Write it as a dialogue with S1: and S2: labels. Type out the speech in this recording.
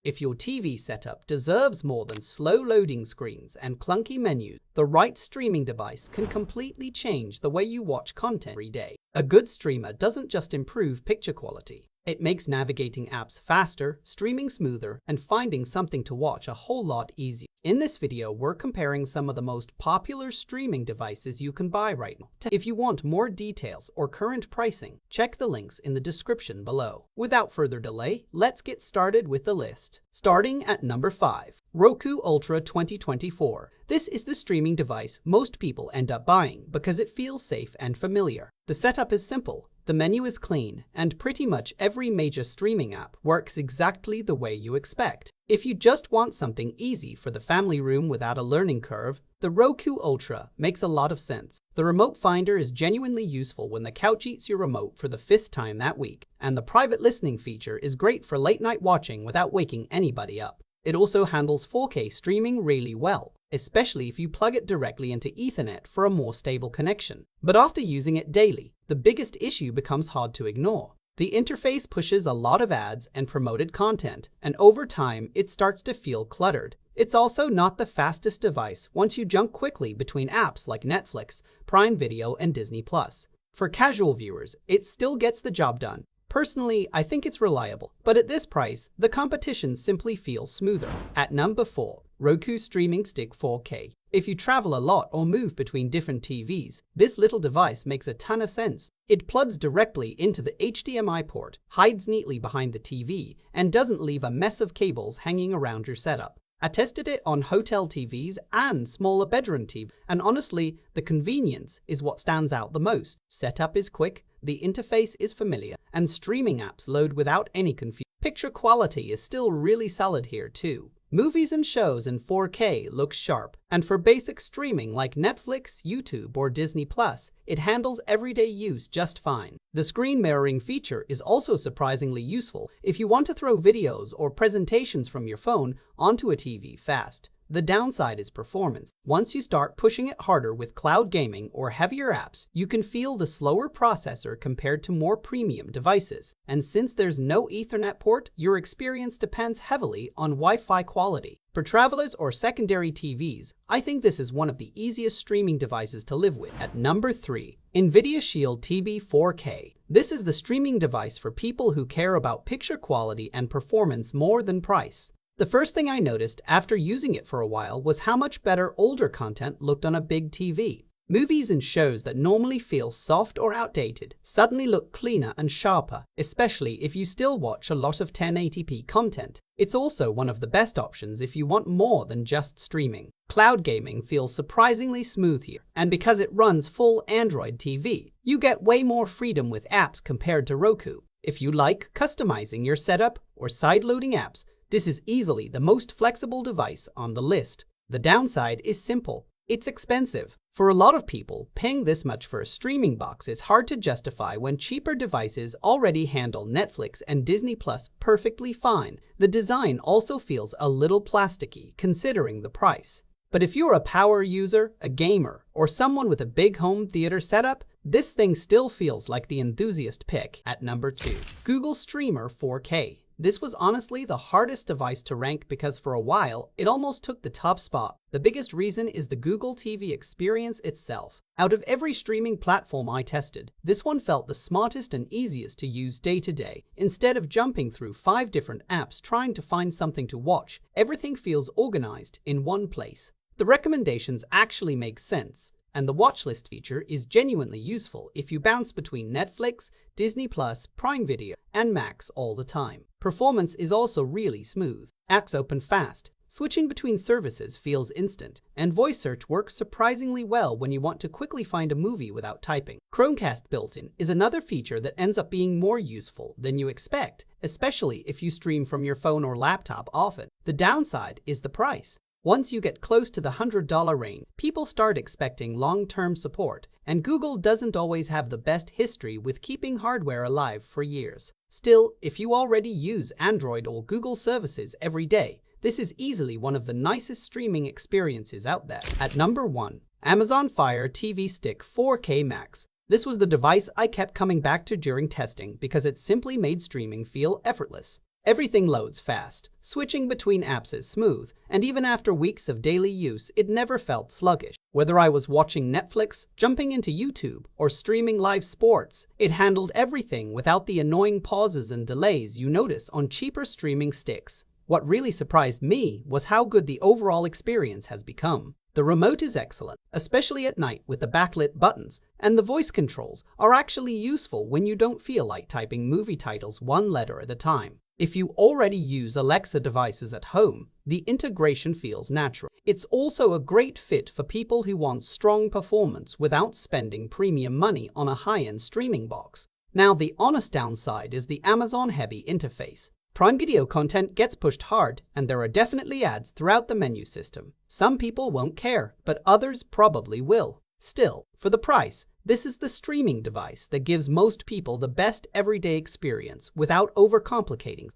S1: If your TV setup deserves more than slow loading screens and clunky menus, the right streaming device can completely change the way you watch content every day. A good streamer doesn't just improve picture quality. It makes navigating apps faster, streaming smoother, and finding something to watch a whole lot easier. In this video, we're comparing some of the most popular streaming devices you can buy right now. If you want more details or current pricing, check the links in the description below. Without further delay, let's get started with the list. Starting at number 5. Roku Ultra 2024. This is the streaming device most people end up buying because it feels safe and familiar. The setup is simple. The menu is clean, and pretty much every major streaming app works exactly the way you expect. If you just want something easy for the family room without a learning curve, the Roku Ultra makes a lot of sense. The remote finder is genuinely useful when the couch eats your remote for the 5th time that week, and the private listening feature is great for late-night watching without waking anybody up. It also handles 4K streaming really well, especially if you plug it directly into Ethernet for a more stable connection. But after using it daily, the biggest issue becomes hard to ignore. The interface pushes a lot of ads and promoted content, and over time, it starts to feel cluttered. It's also not the fastest device once you jump quickly between apps like Netflix, Prime Video, and Disney+. For casual viewers, it still gets the job done. Personally, I think it's reliable, but at this price, the competition simply feels smoother. At number 4. Roku Streaming Stick 4K. If you travel a lot or move between different TVs, this little device makes a ton of sense. It plugs directly into the HDMI port, hides neatly behind the TV, and doesn't leave a mess of cables hanging around your setup. I tested it on hotel TVs and smaller bedroom TVs, and honestly, the convenience is what stands out the most. Setup is quick, the interface is familiar, and streaming apps load without any confusion. Picture quality is still really solid here too. Movies and shows in 4K look sharp, and for basic streaming like Netflix, YouTube, or Disney+, it handles everyday use just fine. The screen mirroring feature is also surprisingly useful if you want to throw videos or presentations from your phone onto a TV fast. The downside is performance. Once you start pushing it harder with cloud gaming or heavier apps, you can feel the slower processor compared to more premium devices. And since there's no Ethernet port, your experience depends heavily on Wi-Fi quality. For travelers or secondary TVs, I think this is one of the easiest streaming devices to live with. At number 3. Nvidia Shield TV 4K. This is the streaming device for people who care about picture quality and performance more than price. The first thing I noticed after using it for a while was how much better older content looked on a big TV. Movies and shows that normally feel soft or outdated suddenly look cleaner and sharper, especially if you still watch a lot of 1080p content. It's also one of the best options if you want more than just streaming. Cloud gaming feels surprisingly smooth here, and because it runs full Android TV, you get way more freedom with apps compared to Roku. If you like customizing your setup or side-loading apps, this is easily the most flexible device on the list. The downside is simple. It's expensive. For a lot of people, paying this much for a streaming box is hard to justify when cheaper devices already handle Netflix and Disney+ perfectly fine. The design also feels a little plasticky considering the price. But if you're a power user, a gamer, or someone with a big home theater setup, this thing still feels like the enthusiast pick. At number 2. Google Streamer 4K. This was honestly the hardest device to rank because for a while, it almost took the top spot. The biggest reason is the Google TV experience itself. Out of every streaming platform I tested, this one felt the smartest and easiest to use day to day. Instead of jumping through 5 different apps trying to find something to watch, everything feels organized in one place. The recommendations actually make sense, and the watchlist feature is genuinely useful if you bounce between Netflix, Disney+, Prime Video, and Max all the time. Performance is also really smooth. Apps open fast. Switching between services feels instant, and voice search works surprisingly well when you want to quickly find a movie without typing. Chromecast built-in is another feature that ends up being more useful than you expect, especially if you stream from your phone or laptop often. The downside is the price. Once you get close to the $100 range, people start expecting long-term support, and Google doesn't always have the best history with keeping hardware alive for years. Still, if you already use Android or Google services every day, this is easily one of the nicest streaming experiences out there. At number 1. Amazon Fire TV Stick 4K Max. This was the device I kept coming back to during testing because it simply made streaming feel effortless. Everything loads fast, switching between apps is smooth, and even after weeks of daily use, it never felt sluggish. Whether I was watching Netflix, jumping into YouTube, or streaming live sports, it handled everything without the annoying pauses and delays you notice on cheaper streaming sticks. What really surprised me was how good the overall experience has become. The remote is excellent, especially at night with the backlit buttons, and the voice controls are actually useful when you don't feel like typing movie titles one letter at a time. If you already use Alexa devices at home, the integration feels natural. It's also a great fit for people who want strong performance without spending premium money on a high-end streaming box. Now, the honest downside is the Amazon-heavy interface. Prime Video content gets pushed hard, and there are definitely ads throughout the menu system. Some people won't care, but others probably will. Still, for the price, this is the streaming device that gives most people the best everyday experience without overcomplicating